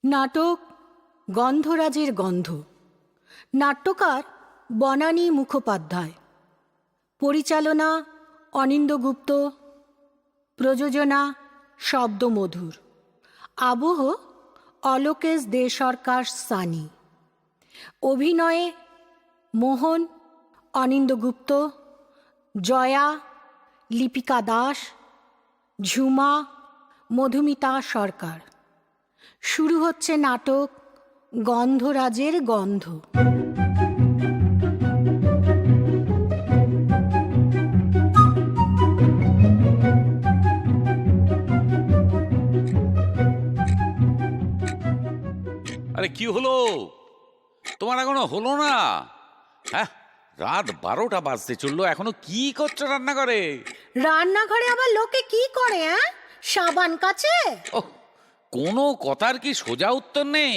নাটক গন্ধরাজের গন্ধ। নাট্যকার বনানী মুখোপাধ্যায়। পরিচালনা অনিন্দ্য গুপ্ত। প্রযোজনা শব্দমধুর। আবহ অলোকেশ দে সরকার সানি। অভিনয়ে মোহন, অনিন্দ্য গুপ্ত, জয়া, লিপিকা দাস, ঝুমা, মধুমিতা সরকার। শুরু হচ্ছে নাটক গন্ধরাজের গন্ধ। আরে কি হলো তোমার? এখনো হলো না? হ্যাঁ, রাত 12টা বাজতে চললো, এখনো কি করছো রান্নাঘরে? রান্নাঘরে আবার লোকে কি করে? সাবান কাচে? ওহ, কোনো কথার কি সোজা উত্তর নেই?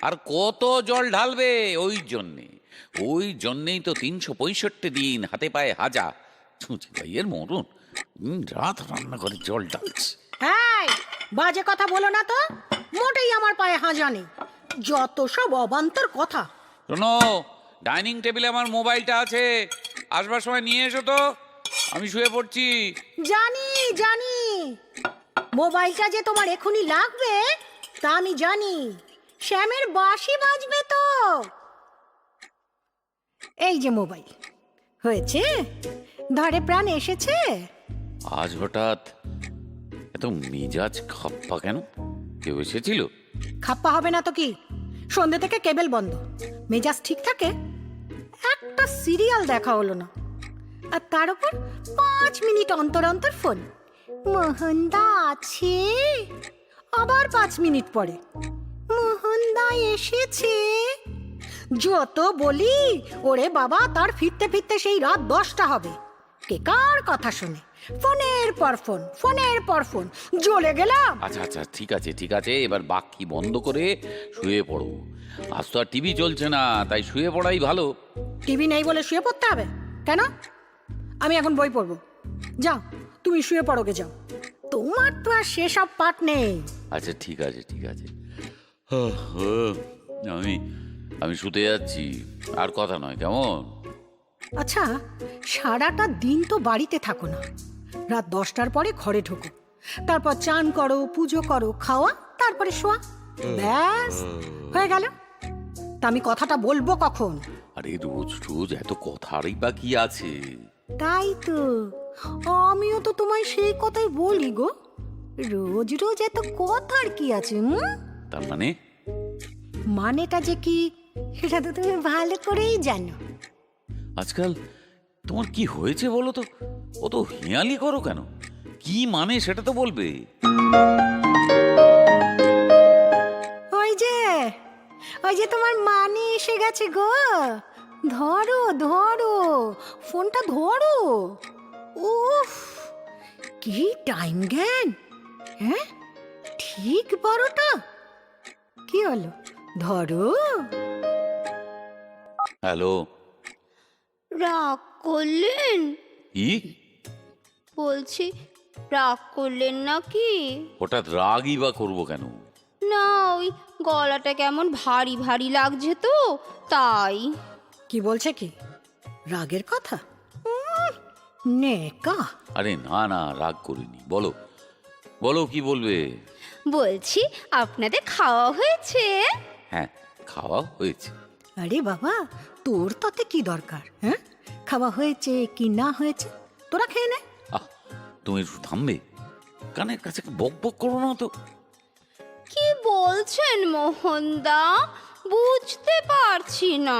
আর কত জল ঢালবে? ওই জন্যেই তো 365 দিন হাতে পায়ে হাজা ছুঁচি ভাইয়ের মরণ। রাত রান্নাঘরে জল ঢালছে। হ্যাঁ, বাজে কথা বলো না তো। মোটেই আমার পায়ে হাজা নেই। যত সব অবান্তর কথা। শোনো, ডাইনিং টেবিলে আমার মোবাইলটা আছে, আসবার সময় নিয়ে এসো তো, আমি শুয়ে পড়ছি। জানি জানি, মোবাইলটা যে তোমার এখনই লাগবে তা আমি জানি। শ্যামের বাঁশি বাজবে তো। এই যে মোবাইল, হয়েছে, ধরে প্রাণ এসেছে। আজ হঠাৎ এত মেজাজ খাপ্পা কেন? কেউ এসেছিল? খাপ্পা হবে না তো কি? সন্ধ্যে থেকে কেবল বন্ধ, মেজাজ ঠিক থাকে? একটা সিরিয়াল দেখা হলো না, আর তার উপর 5 মিনিট অন্তর অন্তর ফোন। মোহনদা আছে, আবার 5 মিনিট পরে মোহনদা এসেছে। যত বলি ওরে বাবা, তার ফিরতে ফিরতে সেই রাত 10টা হবে। কে কার কথা শুনে? ফোনের পর ফোন, ফোনের পর ফোন, জ্বলে গেলাম। আচ্ছা, ঠিক আছে, এবার বাকি বন্ধ করে শুয়ে পড়ো। আজ তো আর টিভি চলছে না, তাই শুয়ে পড়াই ভালো। টিভি নেই বলে শুয়ে পড়তে হবে কেন? আমি এখন বই পড়বো। যাও, তুমি শুয়ে পড়ো গে, যাও। তোমার তো আর সেসব পাঠ নেই। আচ্ছা, ঠিক আছে। আমি শুতে যাচ্ছি, আর কথা নয়, কেমন? আচ্ছা, সারাটা দিন তো বাড়িতে থাকো না, রাত 10টার পরে ঘরে ঢোকো, তারপর চান করো, পুজো করো, খাওয়া, তারপরে শোয়া, ব্যাস হয়ে গেল। তা আমি কথাটা বলবো কখন? আরে রোজ এত কথারই বা কি আছে? তাই তো, আমিও তো তোমায় সেই কথাই বলি গো। রোজ রোজ এত কথার কি আছে? তার মানে? মানেটা যে কি সেটা তো তুমি ভালো করেই জানো। আজকাল তোমার কি হয়েছে বলো তো? অত হেঁয়ালি করো কেন? কি মানে সেটা তো বলবে। ওই যে তোমার মানে এসে গেছে গো। ধরো ফোনটা ধরো। উফ, কি টাইম জ্ঞান! হ্যাঁ, ঠিক 12টা। কি হলো, ধরো। হ্যালো, রাগ করলেন? কি বলছি, রাগ করলেন নাকি? হঠাৎ রাগই বা করবো কেন? না, ওই গলাটা কেমন ভারী ভারী লাগছে তো, তাই। কি বলছে? কি রাগের কথা? নেকা। আরে না, রাগ করিনি। বলো কি বলবে? বলছি, আপনাদের খাওয়া হয়েছে? হ্যাঁ, খাওয়া হয়েছে। আরে বাবা, তোর তাতে কি দরকার? হ্যাঁ, খাওয়া হয়েছে কি না হয়েছে তোরা খেয়ে নে। তুমি একটু থামবে? কানের কাছে বক বক করো না তো। কি বলছেন মোহনদা? বুঝতে পারছি না।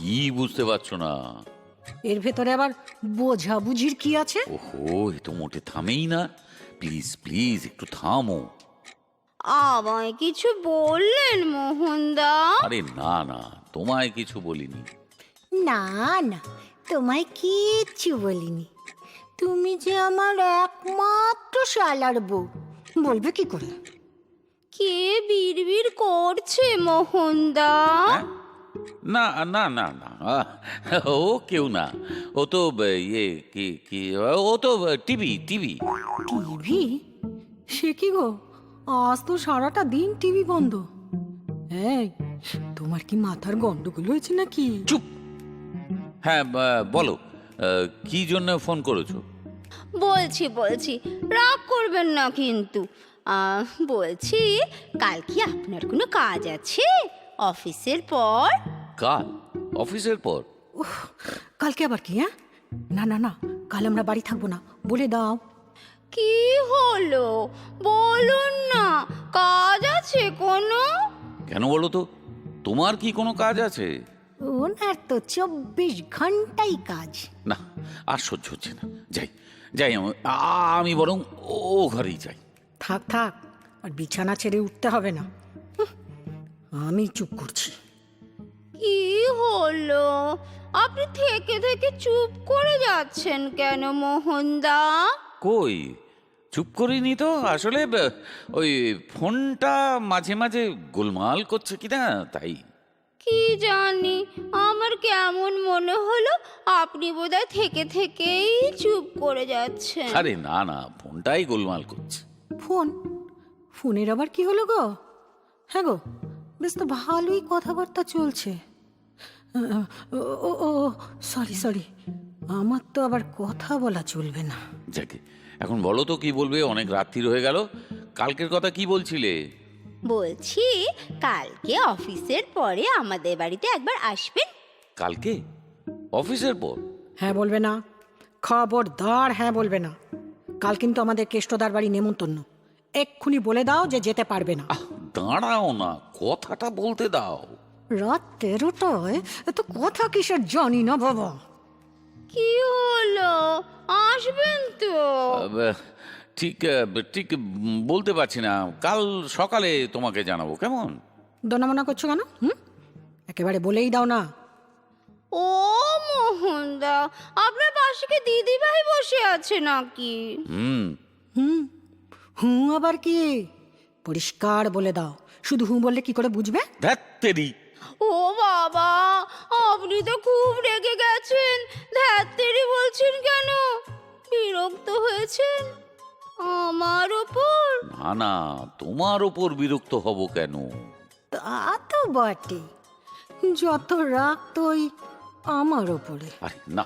কি বুঝতে পারছো না? এর ভেতরে আবার বোঝাবুঝির কি আছে? ওহো, এ তো মোটে থামেই না। প্লিজ একটু থামো। আমায় কিছু বললেন মোহনদা? আরে না, তোমায় কিছু বলিনি। না, তোমায় কিচ্ছু বলিনি। তুমি যে আমার একমাত্র শালার বউ, বলবে কি করে? কে বিড়বিড় করছে মোহনদা? না, ও কেউ না। ও তো ও তো টিভি। টিভি? সে কি গো, আজ তো সারাটা দিন টিভি বন্ধ। এই, তোমার কি মাথার গন্ডগোল হয়েছে নাকি? চুপ। হ্যাঁ, বলো, কি জন্য ফোন করেছো? বলছি রাগ করবেন না কিন্তু। বলছি, কাল কি আপনার কোনো কাজ আছে অফিসের পর? কাল অফিসের পর? উফ, কালকে আবার কি? হ্যাঁ, না না না, কাল আমরা বাড়ি থাকবো না, বলে দাও। কি হলো বলুন না, কাজ আছে কোনো? কেন বলো তো, তোমার কি কোনো কাজ আছে? ওনার তো 24 ঘন্টাই কাজ। না, আর সহ্য হচ্ছে না। যাই যাই, আমি বরং ও ঘরেই যাই। থাক থাক, আর বিছানা ছেড়ে উঠতে হবে না। হুঁ, আমি চুপ করছি। কি হলো, আপনি থেকে থেকে চুপ করে যাচ্ছেন কেন মোহনদা? কই, চুপ করিনি তো। আসলে ওই ফোনটা মাঝে মাঝে গোলমাল করছে কিনা, তাই। কি জানি, আমার কেমন মনে হলো আপনি বোধহয় থেকে থেকেই চুপ করে যাচ্ছেন। আরে না না, ফোনটাই গোলমাল করছে। ফোনের আবার কি হলো গো? হ্যাঁ গো, বেশ তো ভালোই কথাবার্তা চলছে। ও ও সরি, আমার তো আবার কথা বলা চলবে না। যাকে, এখন বলো তো কি বলবে, অনেক রাত্রি হয়ে গেল। কালকের কথা কি বলছিলে? বলছি, কালকে অফিসের পরে আমাদের বাড়িতে একবার আসবেন। কালকে অফিসের পর? হ্যাঁ বলবে না, খবরদার হ্যাঁ বলবে না। কাল কিন্তু আমাদের কেষ্টদার বাড়ি নেমন্তন্ন। এক্ষুনি বলে দাও যে যেতে পারবে না। দাঁড়াও না, কথাটা বলতে দাও। রাত 13টায় এত কথা কিসের জানি না বাবা। কি হলো, আসবেন তো? ঠিক ঠিক বলতে পারছি না। কাল সকালে তোমাকে জানাবো, কেমন? দনামনা করছো কেন? একেবারে বলেই দাও না। ও মোহনদা, আপনার পাশে কি দিদি ভাই বসে আছে নাকি? হুঁ আবার কি? পরিষ্কার বলে দাও। শুধু হুঁ বললে কি করে বুঝবে? ধ্যাত্তেরি। ও বাবা, আপনি তো খুব রেগে গেছেন। ধ্যাত্তেরি বলছেন কেন? বিরক্ত হয়েছেন আমার ওপর? না না, তোমার ওপর বিরক্ত হব কেন? তা তো বটে, যত রাগ তো ওই আমার ওপরে। আরে না,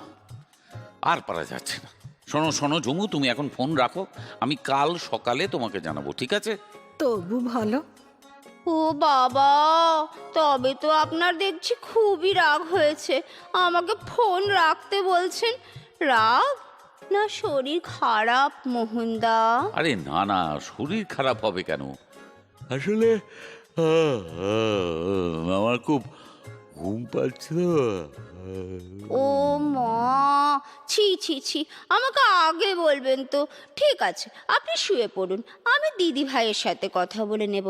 আর পারা যাচ্ছে না। শোনো শোনো ঝুমু, তুমি এখন ফোন রাখো। আমি কাল সকালে তোমাকে জানাবো, ঠিক আছে? তবু ভালো। ও বাবা, তবে তো আপনার দেখছি খুবই রাগ হয়েছে। আমাকে ফোন রাখতে বলছেন। রাগ না শরীর খারাপ মোহনদা? আরে না না, শরীর খারাপ হবে কেন? আসলে আমার খুব ঘুম পাচ্ছে। ও মা, ছি ছি ছি, আমাকে আগে বলবেন তো। ঠিক আছে, আপনি শুয়ে পড়ুন, আমি দিদি ভাইয়ের সাথে কথা বলে নেব।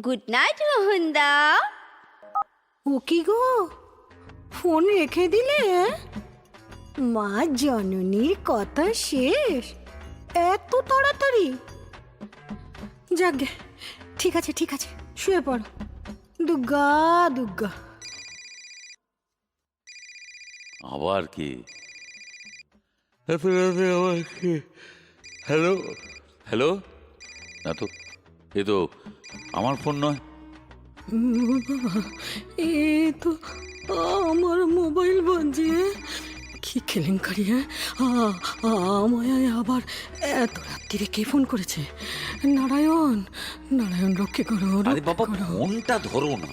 Good night মোহনদা। ও কি গো, ফোন রেখে দিলে? মা জননীর কথা শেষ এত তাড়াতাড়ি? যাগে, ঠিক আছে শুয়ে পড়ো। দুর্গা দুর্গা। আবার কি? আবার কি? হ্যালো হ্যালো, না তো, এ তো আমার ফোন নয়। এ তো আমার মোবাইল বাজে। কি কেলেঙ্কারি! আমায় আবার এত রাত্রিরে কে ফোন করেছে? নারায়ণ রক্ষে করো। আরে বাবা, ফোনটা ধরো না।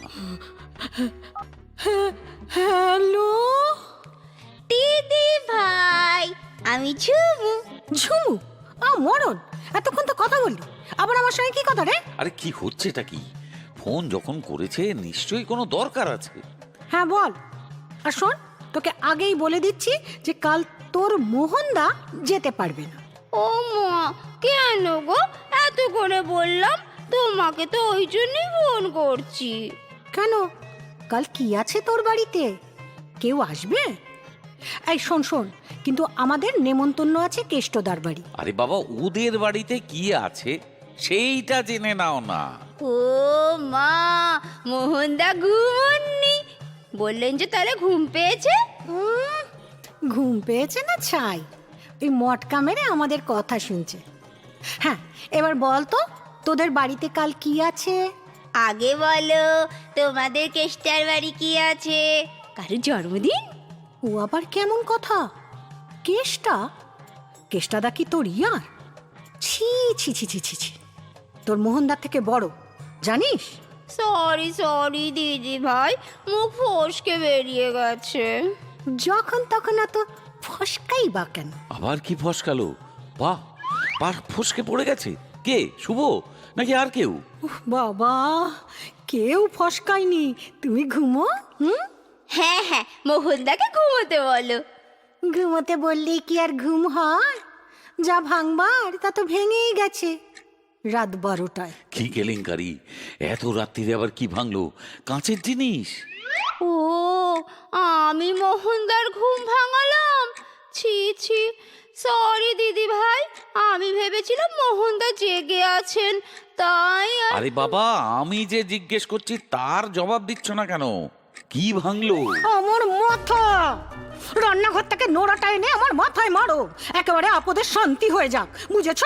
হ্যালো দিদি ভাই, আমি ঝুমু। ঝুমু? মরণ! এতক্ষণ তো কথা বললি, আবার আমার সঙ্গে কি কথা রে? আরে কি হচ্ছেটা কি? ফোন যখন করেছে নিশ্চয়ই কোনো দরকার আছে। হ্যাঁ বল। আর শোন, তোকে আগেই বলে দিচ্ছি যে কাল তোর মোহনদা যেতে পারবে না। ও মা, কেন গো? এত করে বললাম, তোমাকে তো ওই জন্যই ফোন করছি। কেন? কাল কি আছে তোর বাড়িতে? কেউ আসবে? এই শোন, কিন্তু আমাদের নেমন্তন্ন আছে কেষ্টদার বাড়ি। আরে বাবা, ওদের বাড়িতে কি আছে সেইটা জেনে নাও না। ও মা, মোহনদা ঘুমোননি? বললেন যে তাহলে ঘুম পেয়েছে। ঘুম পেয়েছে না ছাই, ওই মটকা মেরে আমাদের কথা শুনছে। হ্যাঁ, এবার বল তো তোদের বাড়িতে কাল কি আছে? আগে বলো, তোমাদের কেষ্টার বাড়ি কি আছে? কারোর জন্মদিন? ও আবার কেমন কথা? কেষ্টা? কেষ্টাদা কি তোর ইয়ার? ছি ছি ছি ছি ছি ছি, তোর মোহনদার থেকে বড়, জানিস? সরি সরি দিদি ভাই, মুখ ফসকে বেরিয়ে গেছে। যখন তখন এত ফসকাই বা কেন? আবার কি ফসকালো? বাহ, পার ফসকে পড়ে গেছে। কে, শুভ নাকি আর কেউ? উফ বাবা, কেউ ফসকায়নি, তুমি ঘুমো। হ্যাঁ হ্যাঁ, মোহনদাকে ঘুমোতে বলো। ঘুমোতে বললেই কি আর ঘুম হয়? যা ভাঙবার তা তো ভেঙেই গেছে রাত 12টায়। কি কেলেঙ্কারি! এত রাত্রিরে আবার কি ভাঙলো? কাঁচের জিনিস? ও, আমি মোহনদার ঘুম ভাঙালাম? ছি ছি, সরি দিদি ভাই, আমি ভেবেছিলাম মোহনদা জেগে আছেন, তাই আরে বাবা, আমি যে জিজ্ঞেস করছি তার জবাব দিচ্ছ না কেন? কি ভাঙলো? আমার মাথা! রান্নাঘর থেকে নোড়াটা এনে আমার মাথায় মারো, একেবারে আপদের শান্তি হয়ে যাক, বুঝেছ?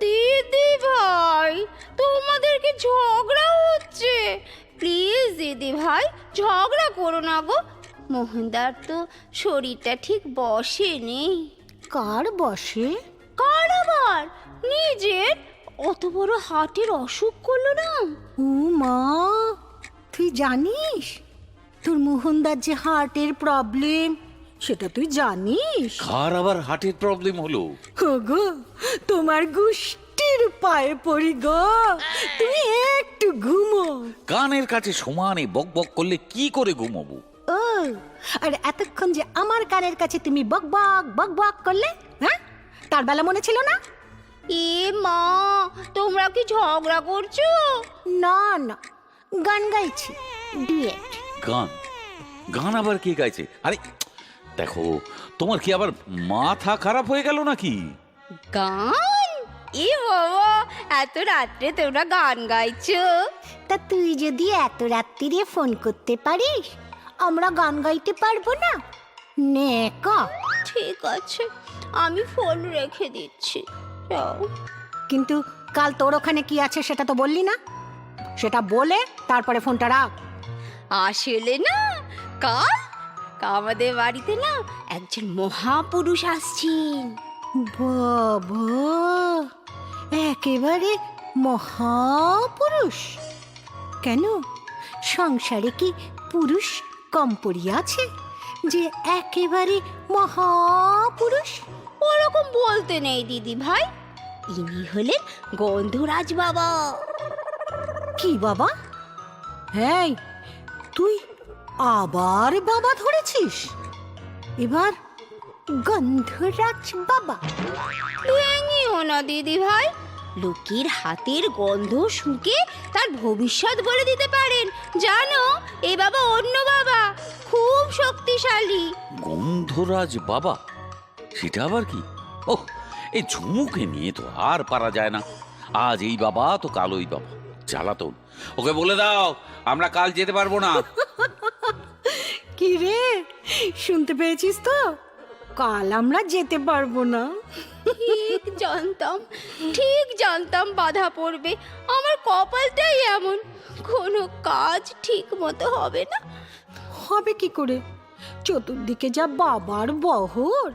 দিদি ভাই, তোমাদের কি ঝগড়া হচ্ছে? প্লিজ দিদি ভাই, ঝগড়া করো না গো। মোহনদার তো শরীরটা ঠিক বসেনি। কার বসে? কার আবার? নিজের। অত বড় হার্টের অসুখ করলো না। ও মা, তুই জানিস তোর মোহনদার যে হার্টের প্রবলেম, সেটা তুই জানিস? কার আবার হার্টের প্রবলেম হলো? গো, তোমার গুষ্টির পায়ে পড়ি গো, তুমি একটু ঘুমো। কানের কাছে সমানে বক বক করলে কি করে ঘুমাবো? ও, আর এতক্ষণ যে আমার কানের কাছে তুমি বক বক করলে, হ্যাঁ, তার বেলা মনে ছিল না? এ মা, তোমরা কি ঝগড়া করছো? না না, গান গাইছি, ডুয়েট। গান? গান আবার কে গাইছে? আরে দেখো, তোমার কি আবার মাথা খারাপ হয়ে গেল নাকি? গান? এ বাবা, এত রাত্রে তোমরা গান গাইছো? তা তুই যদি এত রাত্রিরে ফোন করতে পারিস, আমরা গান গাইতে পারবো না? নে কা। ঠিক আছে, আমি ফোন রেখে দিচ্ছি, যাও। কিন্তু কাল তোর ওখানে কি আছে সেটা তো বললি না, সেটা বলে তারপরে ফোনটা রাখ। আসলে না, কাল আমাদের বাড়িতে না একজন মহাপুরুষ আসছেন। বাবা, একেবারে মহাপুরুষ? কেন, সংসারে কি পুরুষ কম পড়িয়াছে যে একেবারে মহাপুরুষ? ওরকম বলতে নেই দিদি ভাই, ইনি হলেন গন্ধরাজ বাবা। কি বাবা? হ্যাঁ, তুই আবার বাবা ধরেছিস? এবার গন্ধরাজ বাবা? ভেঙিও না দিদি ভাই, লোকের হাতের গন্ধ শুকে তার ভবিষ্যৎ বলে দিতে পারেন, জানো? এই বাবা অন্য বাবা, খুব শক্তিশালী। গন্ধরাজ বাবা? সেটা আবার কি? ওহ, এই ঝুমুকে নিয়ে তো আর পারা যায় না। আজ এই বাবা তো কাল ওই বাবা, জ্বালাতন। ওকে বলে দাও আমরা কাল যেতে পারবো না। কি রে, শুনতে পেয়েছিস তো? কাল আমরা যেতে পারবো না। ঠিক জানতাম বাধা পড়বে। আমার কপালটাই এমন, কোনো কাজ ঠিক মতো হবে না। হবে কি করে? চতুর্দিকে যা বাবার বহর।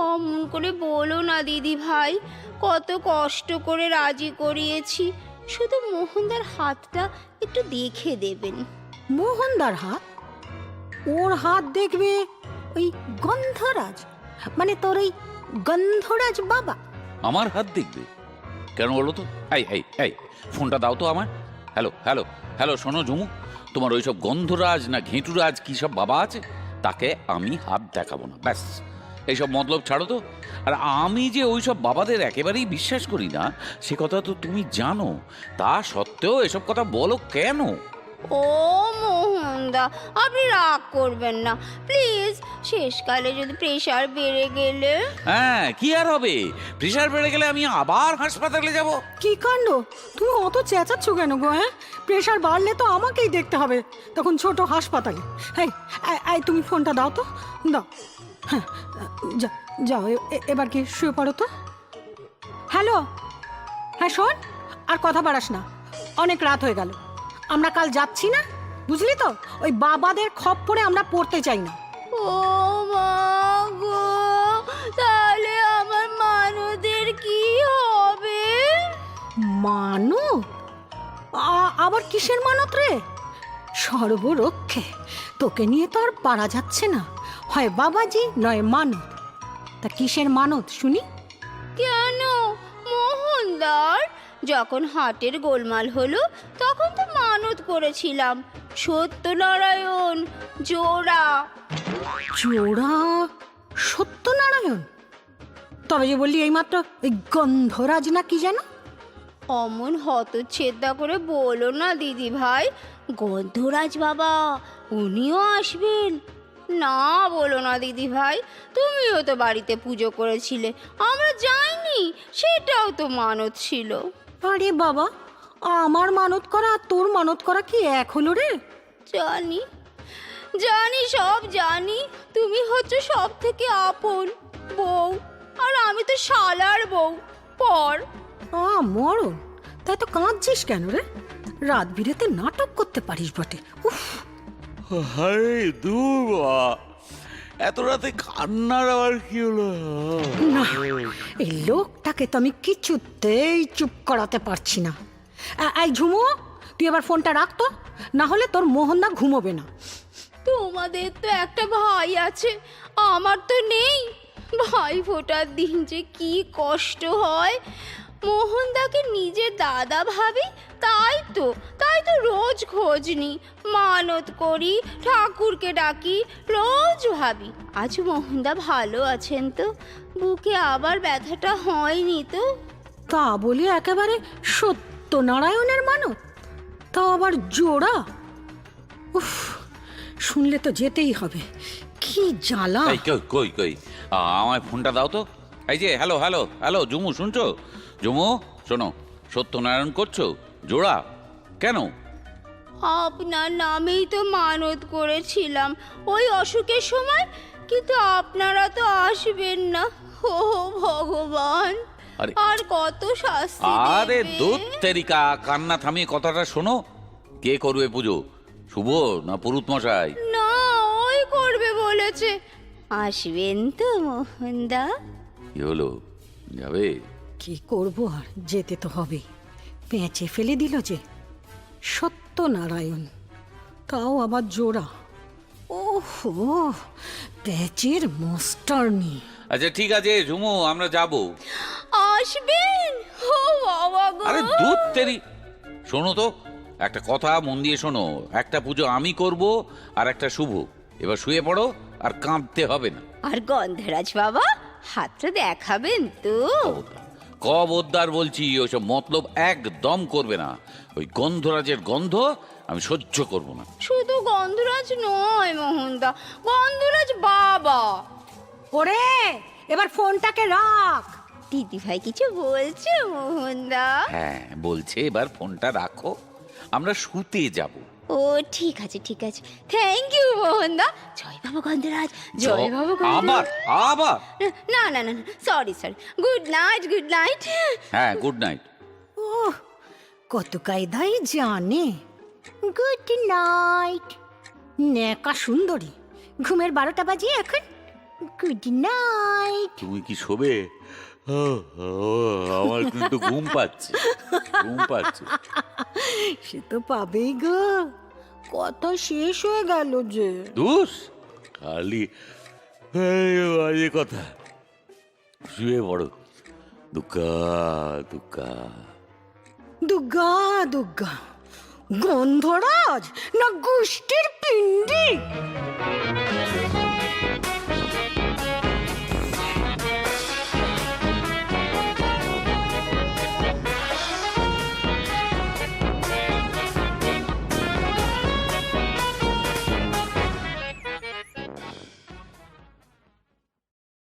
অমন করে বলো না দিদি ভাই, কত কষ্ট করে রাজি করিয়েছি। শুধু মোহনদার হাতটা একটু দেখে দেবেন। মোহনদার হাত? ওর হাত দেখবে ওই গন্ধরাজ, মানে তোর ওই গন্ধরাজ বাবা? আমার হাত দেখবে কেন বলো তো? এই এই এই, ফোনটা দাও তো আমার। হ্যালো হ্যালো হ্যালো, শোনো ঝুমু, তোমার ওইসব গন্ধরাজ না ঘেঁটুরাজ কি সব বাবা আছে, তাকে আমি হাত দেখাবো না, ব্যাস। এইসব মতলব ছাড়ো তো। আর আমি যে ওইসব বাবাদের একেবারেই বিশ্বাস করি না সে কথা তো তুমি জানো, তা সত্ত্বেও এসব কথা বলো কেন? ও মোহনদা, আপনি রাগ করবেন না প্লিজ। শেষকালে যদি প্রেশার বেড়ে গেলে? হ্যাঁ, কি আর হবে? প্রেশার বেড়ে গেলে আমি আবার হাসপাতালে যাব? কি কাণ্ড, তুমি অত চেঁচাচ্ছ কেন গো? হ্যাঁ, প্রেশার বাড়লে তো আমাকেই দেখতে হবে, তখন ছোট হাসপাতালে। হ্যাঁ, এই তুমি ফোনটা দাও তো, দাও। হ্যাঁ, যাও, এবার কি শুয়ে পড়ো তো। হ্যালো হ্যাঁ শোন, আর কথা বাড়াস না, অনেক রাত হয়ে গেল। আমরা কাল যাচ্ছি না, বুঝলি তো? ওই বাবাদের খপ্পরে আমরা পড়তে চাই না। ও মা গো, তাহলে আমার মানদের কি হবে? মানত? আবার কিসের মানত রে? সর্বরক্ষে তোকে নিয়ে তো আর পারা যাচ্ছে না, হয় বাবাজি নয় মানত। তা কিসের মানত শুনি? কেন মোহনদার, যখন হাটের গোলমাল হলো তখন তো মানত করেছিলাম সত্যনারায়ণ জোড়া। জোড়া সত্যনারায়ণ? তবে যে বললি এইমাত্র এই গন্ধরাজ না কি যেন? অমন হতচ্ছেদা করে বলো না দিদি ভাই, গন্ধরাজ বাবা উনিও আসবেন। না বলো না দিদি ভাই, তুমিও তো বাড়িতে পুজো করেছিলে, আমরা যাইনি, সেটাও তো মানত ছিল। আরে বাবা, আমার মানত করা আর তোর মানত করা কি এক হলো রে? জানি জানি, সব জানি। তুমি হচ্ছে সব থেকে আপন বউ, আর আমি তো শালার বউ পর। মরণ, তাই তো কাঁদছিস কেন রে? রাত বিরেতে নাটক করতে পারিস বটে। উফ, আরে দূর বাবা, এত রাতে কান্নার আবার কি হলো? না, এই লোকটাকে তো আমি কিছুতেই চুপ করাতে পারছি না। এই ঝুমু, তুই এবার ফোনটা রাখতো, না হলে তোর মোহনদা ঘুমোবে না। তোমাদের তো একটা ভাই আছে, আমার তো নেই। ভাই ফোটার দিন যে কি কষ্ট হয়। মোহনদাকে নিজের দাদা ভাবি, তাই তো রোজ খোঁজ নি, মানত করি, ঠাকুরকে ডাকি, রোজ ভাবি আজ মোহনদা ভালো আছেন তো, বুকে আবার ব্যথাটা হয়নি তো। তা বলি একেবারে সত্যনারায়ণের মানত, তাও আবার জোড়া। উফ, শুনলে তো যেতেই হবে, কি জ্বালা। এই কই কই কই আমায় ফোনটা দাও তো। এই যে হ্যালো হ্যালো হ্যালো, ঝুমু শুনছো? ঝুমু শোনো, সত্যনারায়ণ করছো জোড়া কেন? আপনার নামেই তো মানত করেছিলাম ওই অসুখের সময়, কিন্তু আপনারা তো আসবেন না। ও ভগবান, আরে আর কত শাস্তি আরে দেবে? দুধ তেরিকা, কান্না থামিয়ে কথাটা শোনো। কে করবে পুজো, শুভ না পুরুত মশাই? না, ওই করবে বলেছে। আসবেন তো মোহনদা? কি হলো, যাবে? কি করবো, আর যেতে তো হবে। পেঁচে ফেলে দিল যে সত্যনারায়ণ, তাও আবার জোড়া। ওহো, প্যাচের মাস্টারনি। আচ্ছা ঠিক আছে ঝুমু, আমরা যাব। আসবেন? ও বাবা গো। আরে দুধ তেরি, শোনো তো, একটা কথা মন দিয়ে শোনো। একটা পুজো আমি করব আর একটা শুভ। এবার শুয়ে পড়ো, আর কাঁদতে হবে না। আর গন্ধরাজ বাবা হাতটা দেখাবেন তো? কবদ্দার বলছি, ওইসব মতলব একদম করবে না। ওই গন্ধরাজের গন্ধ আমি সহ্য করব না। শুধু গন্ধরাজ নয় মোহনদা, গন্ধরাজ বাবা। ওরে, এবার ফোনটাকে রাখ। দিদি ভাই কিছু বলছে মোহনদা? হ্যাঁ বলছে, এবার ফোনটা রাখো, আমরা শুতে যাব। ও ঠিক আছে ঠিক আছে, থ্যাংক ইউ মোহনদা। জয় বাবা গন্ধরাজ, জয় বাবা আবার গন্ধরাজ। আবার না না না, sorry sorry, good night good night. হ্যাঁ গুড নাইট। ও, কত কায়দাই জানে। Good night. নেকা সুন্দরী, ঘুমের 12টা বাজিয়ে এখন। Good night. তুমি কি শোবে? আমার কিন্তু ঘুম পাচ্ছে, ঘুম পাচ্ছে। সে তো পাবেই গো, কথা শেষ হয়ে গেল যে। দুস খালি বাজে কথা। শুয়ে পড়ো। দুঃখা দুঃখা। দুর্গা দুর্গা, গন্ধরাজ না গোষ্ঠীর পিণ্ডি?